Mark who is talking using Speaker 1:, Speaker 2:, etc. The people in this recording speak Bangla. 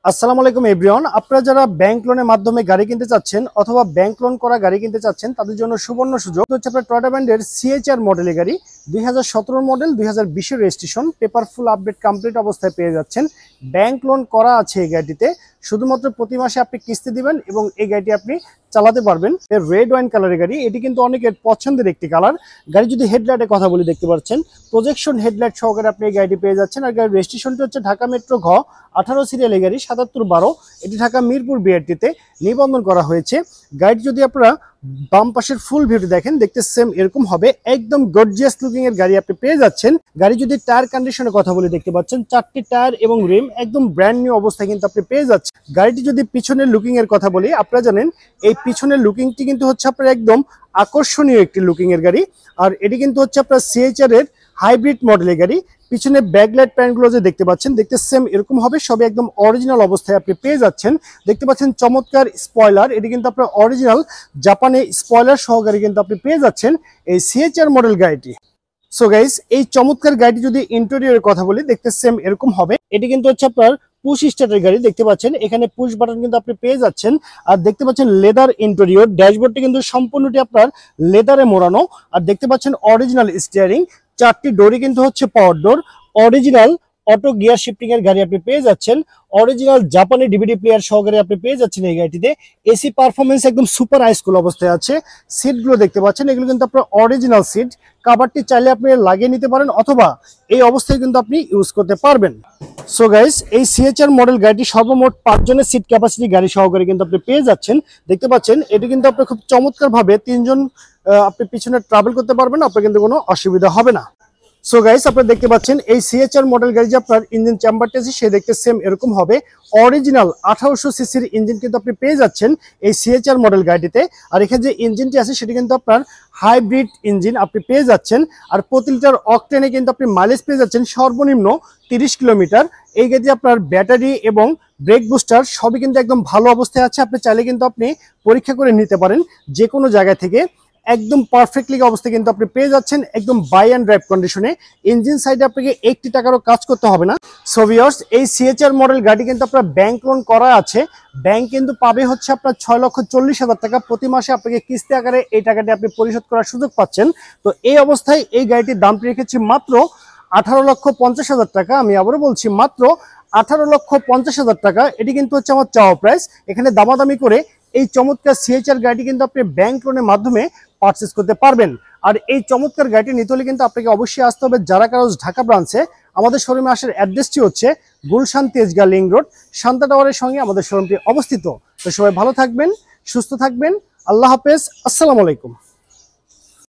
Speaker 1: আসসালামু আলাইকুম এভরিওয়ান। আপনারা যারা ব্যাংক লোনের মাধ্যমে গাড়ি কিনতে চাচ্ছেন অথবা ব্যাংক লোন করা গাড়ি কিনতে চাচ্ছেন তাদের জন্য সুবর্ণ সুযোগ হচ্ছে আপনার টয়োটা ব্র্যান্ডের সিএচআর মডেলের গাড়ি 2017 model 2020 registration paper full update complete অবস্থায় পেয়ে যাচ্ছেন। ব্যাংক লোন করা আছে এই গাড়িটিতে, শুধুমাত্র প্রতি মাসে আপনি কিস্তি দিবেন এবং এই গাড়িটি আপনি চালাতে পারবেন। রেড ওয়াইন কালারের গাড়ি, এটি কিন্তু অনেকের পছন্দের একটি কালার। গাড়ি যদি হেডলাইটের কথা বলি দেখতে পাচ্ছেন প্রজেকশন হেডলাইট সহকারে আপনি এই গাড়িটি পেয়ে যাচ্ছেন। আর গাড়ির রেজিস্ট্রেশনটি হচ্ছে ঢাকা মেট্রো ঘ 18 সিরিয়ালের গাড়ি 7712, এটি ঢাকা মিরপুর বিআরটিতে নিবন্ধন করা হয়েছে। গাড়িটি যদি আপনারা বাম পাশের ফুল ভিউটি দেখেন দেখতে সেম এরকম হবে, একদম গর্জিয়াস লুকিং এর গাড়ি আপনি পেয়ে যাচ্ছেন। গাড়ি যদি টায়ার কন্ডিশনের কথা বলে দেখতে পাচ্ছেন 4টি টায়ার এবং রিম একদম ব্র্যান্ড নিউ অবস্থায় কিন্তু আপনি পেয়ে যাচ্ছেন। গাড়িটি যদি পিছনের লুকিং এর কথা বলি, আপনারা জানেন এই পিছনের লুকিংটি কিন্তু হচ্ছে আপনার একদম আকর্ষণীয় একটি লুকিং এর গাড়ি। আর এটি কিন্তু হচ্ছে আপনার সিএচআর এর হাইব্রিড মডেলের গাড়ি। পিছনে ব্যাকলাইট প্যান্টগুলো যে দেখতে পাচ্ছেন দেখতে সেম এরকম হবে, সবই একদম অরিজিনাল অবস্থায় আপনি পেয়ে যাচ্ছেন। দেখতে পাচ্ছেন চমৎকার স্পয়লার, এটি কিন্তু আপনার অরিজিনাল জাপানে স্পয়লার সহকারে কিন্তু আপনি পেয়ে যাচ্ছেন এই সিএচআর মডেল গাড়িটি। সো গাইস, এই চমৎকার গাড়িটি যদি ইন্টেরিয়রের কথা বলি দেখতে সেম এরকম হবে। এটি কিন্তু হচ্ছে আপনার পুশ স্টার্টের গাড়ি, দেখতে পাচ্ছেন এখানে পুশ বাটন কিন্তু আপনি পেয়ে যাচ্ছেন। আর দেখতে পাচ্ছেন লেদার ইন্টেরিয়র, ড্যাশবোর্ডটি কিন্তু সম্পূর্ণটি আপনার লেদারে মোড়ানো। আর দেখতে পাচ্ছেন অরিজিনাল স্টিয়ারিং, 4টি ডোরই কিন্তু হচ্ছে পাওয়ার ডোর। অরিজিনাল অটো গিয়ার শিফটিং এর গাড়ি আপনি পেয়ে যাচ্ছেন। অরিজিনাল জাপানি ডিভিডি প্লেয়ার সহকারে আপনি পেয়ে যাচ্ছেন এই গাড়িটিতে। এসি পারফরমেন্স একদম সুপার হাইস্কুল অবস্থায় আছে। সিটগুলো দেখতে পাচ্ছেন এগুলো কিন্তু আপনার অরিজিনাল সিট। কাভারটি চাইলে আপনি লাগিয়ে নিতে পারেন অথবা এই অবস্থায় কিন্তু আপনি ইউজ করতে পারবেন। সো গাইস, এই সিএচআর মডেল গাড়িটি সর্বমোট 5 জনের সিট ক্যাপাসিটি গাড়ি সহকারে কিন্তু আপনি পেয়ে যাচ্ছেন। দেখতে পাচ্ছেন এটি কিন্তু আপনি খুব চমৎকার ভাবে 3 জন আপনি পিছনে ট্রাভেল করতে পারবেন, আপনার কিন্তু কোনো অসুবিধা হবে না। সো গাইস, আপনারা দেখতে পাচ্ছেন এই সিএচআর মডেল গাড়ি যে আপনার ইঞ্জিন চেম্বারটি আছে সে দেখতে সেম এরকম হবে। অরিজিনাল 1800 সিসির ইঞ্জিন কিন্তু আপনি পেয়ে যাচ্ছেন এই সিএচআর মডেল গাড়িটিতে। আর এখানে যে ইঞ্জিনটি আছে সেটি কিন্তু আপনার হাইব্রিড ইঞ্জিন আপনি পেয়ে যাচ্ছেন। আর প্রতি লিটার অকটেনে কিন্তু আপনি মাইলেজ পেয়ে যাচ্ছেন সর্বনিম্ন 30 কিলোমিটার। এই গাড়িতে আপনার ব্যাটারি এবং ব্রেক বুস্টার সবই কিন্তু একদম ভালো অবস্থায় আছে। আপনি চাইলে কিন্তু আপনি পরীক্ষা করে নিতে পারেন যে কোনো জায়গা থেকে। একদম পারফেক্টলি অবস্থায় কিন্তু আপনি পেয়ে যাচ্ছেন একদম বাই অ্যান্ড ড্রাইভ কন্ডিশনে। ইঞ্জিন সাইডে আপনাকে 1 টাকারও কাজ করতে হবে না। সো ভিউয়ার্স, এই সিএচআর মডেল গাড়ি কিন্তু আপনার ব্যাংক লোন করা আছে। ব্যাংক কিন্তু পাবে হচ্ছে আপনার 6,40,000 টাকা প্রতি মাসে আপনাকে কিস্তি আকারে এই টাকাটি আপনি পরিশোধ করার সুযোগ পাচ্ছেন। তো এই অবস্থায় এই গাড়িটির দামটি রেখেছি মাত্র 18,50,000 টাকা। আমি আবারও বলছি মাত্র 18,50,000 টাকা। এটি কিন্তু হচ্ছে আমার চাওয়া প্রাইস। এখানে দামাদামি করে এই চমৎকার সিএচআর গাড়িটি কিন্তু আপনি ব্যাংক লোনের মাধ্যমে পারচেস করতে পারবেন। আর এই চমৎকার গাড়িটি নিতে হলে কিন্তু আপনাকে অবশ্যই আসতে হবে জারা কারোজ ঢাকা ব্রাঞ্চে। আমাদের শোরুমে আসার অ্যাড্রেসটি হচ্ছে গুলশান তেজগাঁ লিং রোড, শান্তা টাওয়ারের সঙ্গে আমাদের শোরুমটি অবস্থিত। তো সবাই ভালো থাকবেন, সুস্থ থাকবেন, আল্লাহ হাফেজ, আসসালামু আলাইকুম।